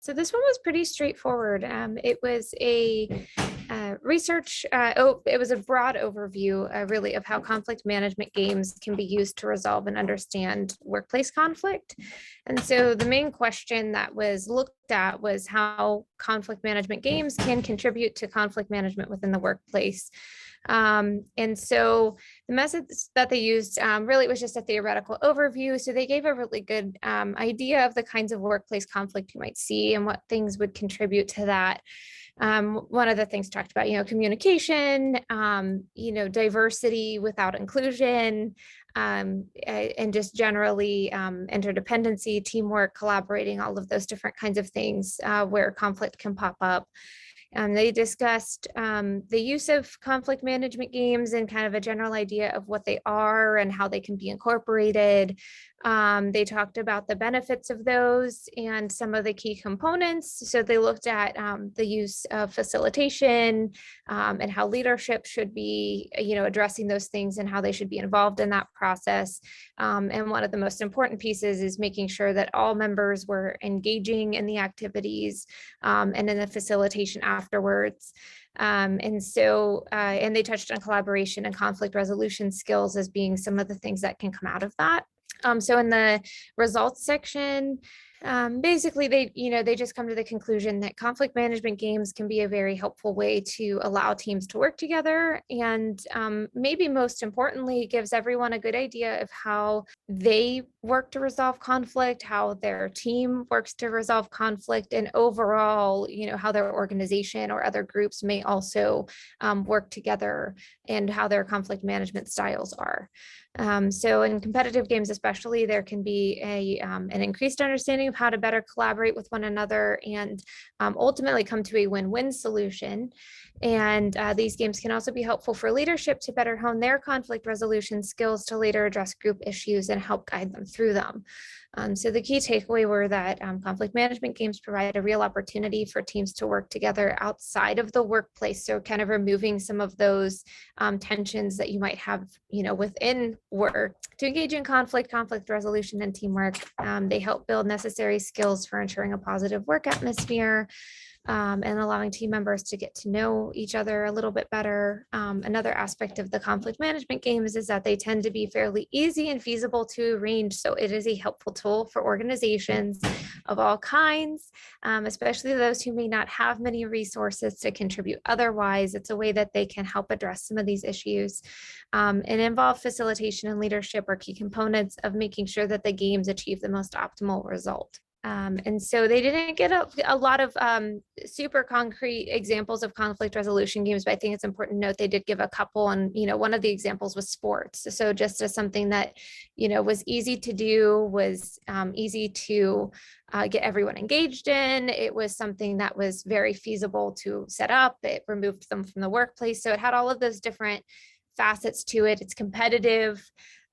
So this one was pretty straightforward. It was a research, it was a broad overview, really, of how conflict management games can be used to resolve and understand workplace conflict. And so the main question that was looked at was how conflict management games can contribute to conflict management within the workplace. And so the methods that they used really was just a theoretical overview. So they gave a really good idea of the kinds of workplace conflict you might see and what things would contribute to that. One of the things talked about, communication, diversity without inclusion, and just generally interdependency, teamwork, collaborating, all of those different kinds of things where conflict can pop up. They discussed the use of conflict management games and kind of a general idea of what they are and how they can be incorporated. They talked about the benefits of those and some of the key components. So they looked at the use of facilitation and how leadership should be, addressing those things and how they should be involved in that process. And one of the most important pieces is making sure that all members were engaging in the activities and in the facilitation afterwards. And they touched on collaboration and conflict resolution skills as being some of the things that can come out of that. So in the results section, basically they just come to the conclusion that conflict management games can be a very helpful way to allow teams to work together, and maybe most importantly gives everyone a good idea of how they work to resolve conflict, how their team works to resolve conflict, and overall how their organization or other groups may also work together and how their conflict management styles are. So in competitive games especially, there can be an increased understanding of how to better collaborate with one another and ultimately come to a win-win solution. And these games can also be helpful for leadership to better hone their conflict resolution skills to later address group issues and help guide them through them. So the key takeaway were that conflict management games provide a real opportunity for teams to work together outside of the workplace. So kind of removing some of those tensions that you might have, within work to engage in conflict resolution, and teamwork. They help build necessary skills for ensuring a positive work atmosphere. And allowing team members to get to know each other a little bit better. Another aspect of the conflict management games is that they tend to be fairly easy and feasible to arrange. So it is a helpful tool for organizations of all kinds, especially those who may not have many resources to contribute otherwise. It's a way that they can help address some of these issues. And involve facilitation and leadership are key components of making sure that the games achieve the most optimal result. And so they didn't get a lot of super concrete examples of conflict resolution games, but I think it's important to note they did give a couple. And, one of the examples was sports. So just as something that, was easy to do, was easy to get everyone engaged in. It was something that was very feasible to set up. It removed them from the workplace. So it had all of those different facets to it. It's competitive.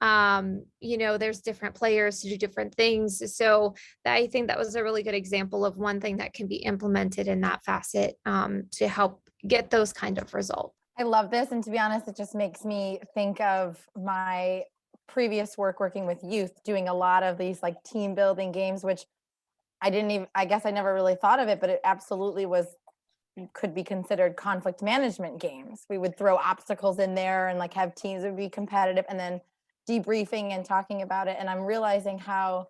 There's different players to do different things. So I think that was a really good example of one thing that can be implemented in that facet to help get those kind of results. I love this. And to be honest, it just makes me think of my previous work working with youth, doing a lot of these like team building games, which I guess I never really thought of it, but it absolutely could be considered conflict management games. We would throw obstacles in there and like have teams that would be competitive and then debriefing and talking about it. And I'm realizing how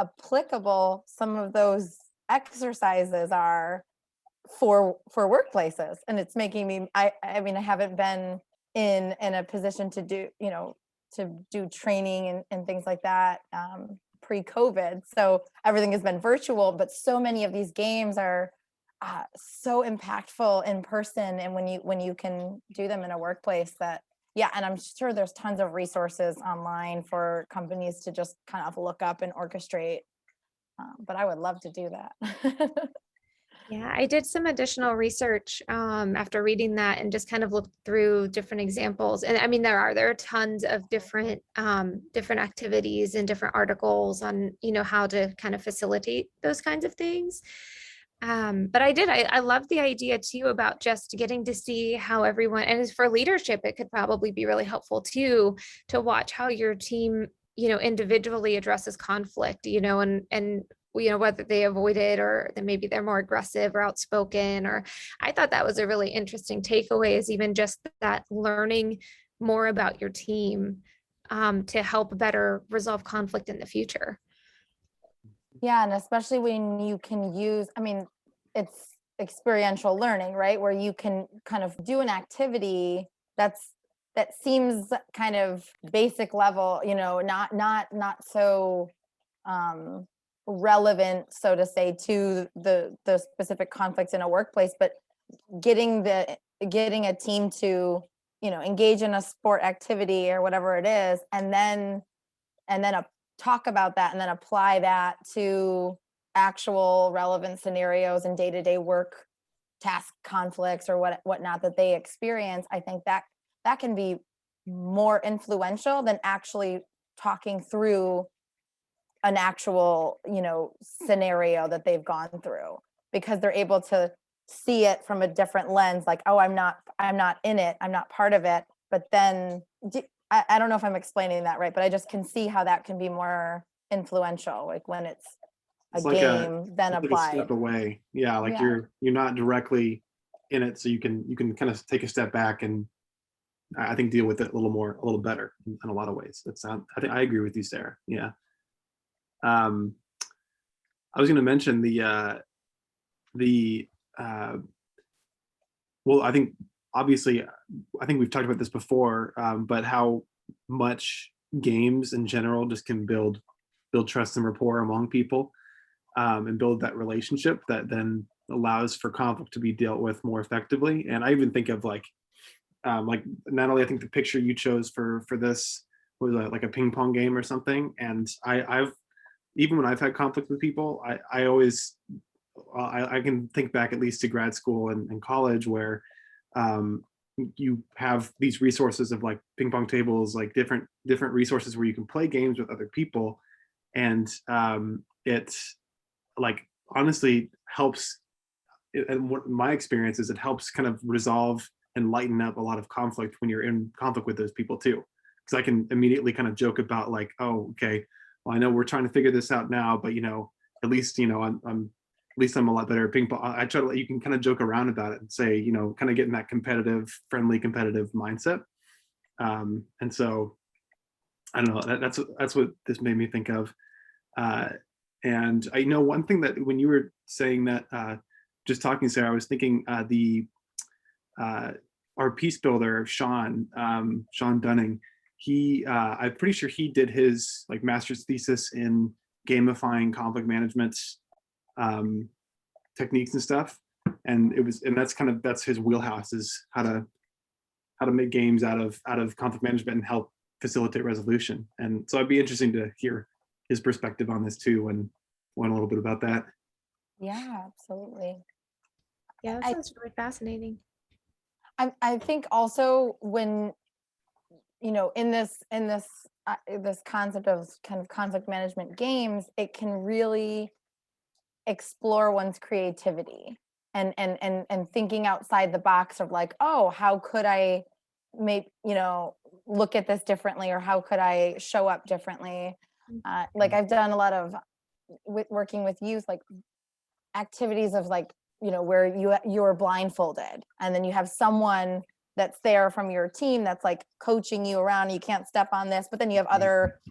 applicable some of those exercises are for workplaces. And it's making me, I mean, I haven't been in a position to do, to do training and things like that pre-COVID. So everything has been virtual, but so many of these games are so impactful in person. And when you can do them in a workplace yeah, and I'm sure there's tons of resources online for companies to just kind of look up and orchestrate. But I would love to do that. Yeah, I did some additional research after reading that and just kind of looked through different examples. And I mean, there are tons of different activities and different articles on, how to kind of facilitate those kinds of things. But I love the idea too about just getting to see how everyone, and as for leadership, it could probably be really helpful too, to watch how your team, individually addresses conflict, and whether they avoid it or that maybe they're more aggressive or outspoken. Or I thought that was a really interesting takeaway, is even just that learning more about your team to help better resolve conflict in the future. Yeah, and especially when you can use, I mean, it's experiential learning, right? Where you can kind of do an activity that seems kind of basic level, not so relevant, so to say, to the specific conflicts in a workplace, but getting a team to, engage in a sport activity or whatever it is, and then talk about that and then apply that to actual relevant scenarios and day-to-day work task conflicts or whatnot that they experience. I think that can be more influential than actually talking through an actual, scenario that they've gone through, because they're able to see it from a different lens, like, oh, I'm not in it, I'm not part of it. But then I don't know if I'm explaining that right, but I just can see how that can be more influential, like when it's a It's like game then like a applied. step away. Yeah, like Yeah. you're not directly in it, so you can kind of take a step back and I think deal with it a little better in a lot of ways. I think I agree with you, Sarah. Yeah. I was going to mention the well, I think obviously, I think we've talked about this before, but how much games in general just can build trust and rapport among people, and build that relationship that then allows for conflict to be dealt with more effectively. And I even think of like Natalie, I think the picture you chose for this was like a ping pong game or something. And I've even when I've had conflict with people, I always I can think back at least to grad school and college where you have these resources of like ping pong tables, like different resources where you can play games with other people, and it like honestly helps. And what my experience is, it helps kind of resolve and lighten up a lot of conflict when you're in conflict with those people too, because I can immediately kind of joke about like, oh, okay, well, I know we're trying to figure this out now, but at least I'm at least I'm a lot better at ping pong. I try to you can kind of joke around about it and say, kind of get in that friendly competitive mindset. And so I don't know, that's what this made me think of. And I know one thing that when you were saying that, just talking, Sarah, I was thinking our peace builder, Sean Dunning, I'm pretty sure he did his like master's thesis in gamifying conflict management techniques and stuff. And that's his wheelhouse, is how to make games out of conflict management and help facilitate resolution. And so I'd be interesting to hear his perspective on this too, and learn a little bit about that. Yeah, absolutely. Yeah, that sounds really fascinating. I think also when, in this this concept of kind of conflict management games, it can really explore one's creativity and thinking outside the box of like, oh, how could I look at this differently, or how could I show up differently? Like I've done a lot of working with youth, like activities of like, where you're blindfolded, and then you have someone that's there from your team that's like coaching you around. You can't step on this, but then you have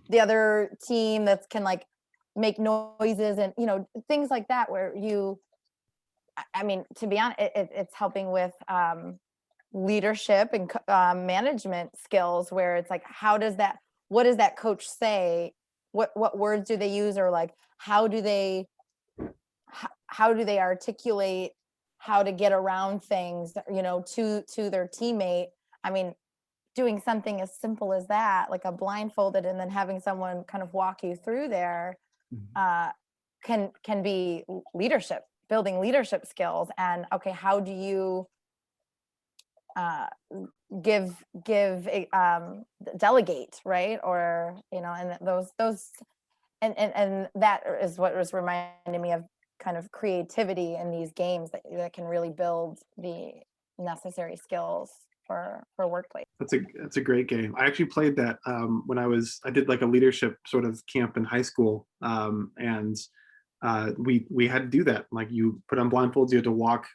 the other team that can like make noises and things like that, where I mean, to be honest, it's helping with leadership and management skills, where it's like, what does that coach say, what words do they use, or like how do they articulate how to get around things, to their teammate. I mean, doing something as simple as that, like a blindfolded, and then having someone kind of walk you through there, can be building leadership skills. And okay, how do you delegate, right? Or and those and that is what was reminding me of kind of creativity in these games that can really build the necessary skills for workplace. That's a great game. I actually played that when I did like a leadership sort of camp in high school, and we had to do that. Like you put on blindfolds, you had to walk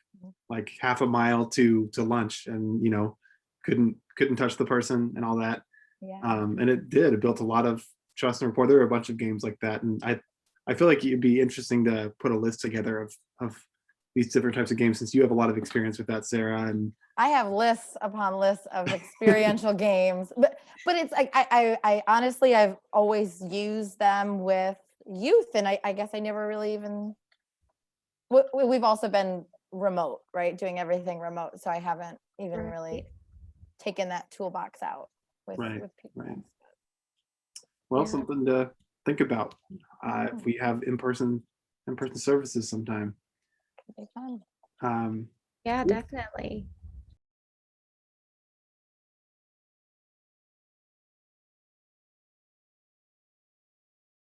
like half a mile to lunch, and couldn't touch the person and all that. Yeah. And it built a lot of trust and rapport. There were a bunch of games like that, and I feel like it'd be interesting to put a list together of these different types of games, since you have a lot of experience with that, Sarah. And I have lists upon lists of experiential games, but it's like I honestly I've always used them with youth, and I guess I never really even. We've also been remote, right? Doing everything remote, so I haven't even Right. really taken that toolbox out with Right, people. right. Well, Yeah. something to think about Yeah. if we have in-person services sometime. Could be fun. Um, Yeah, Cool. definitely.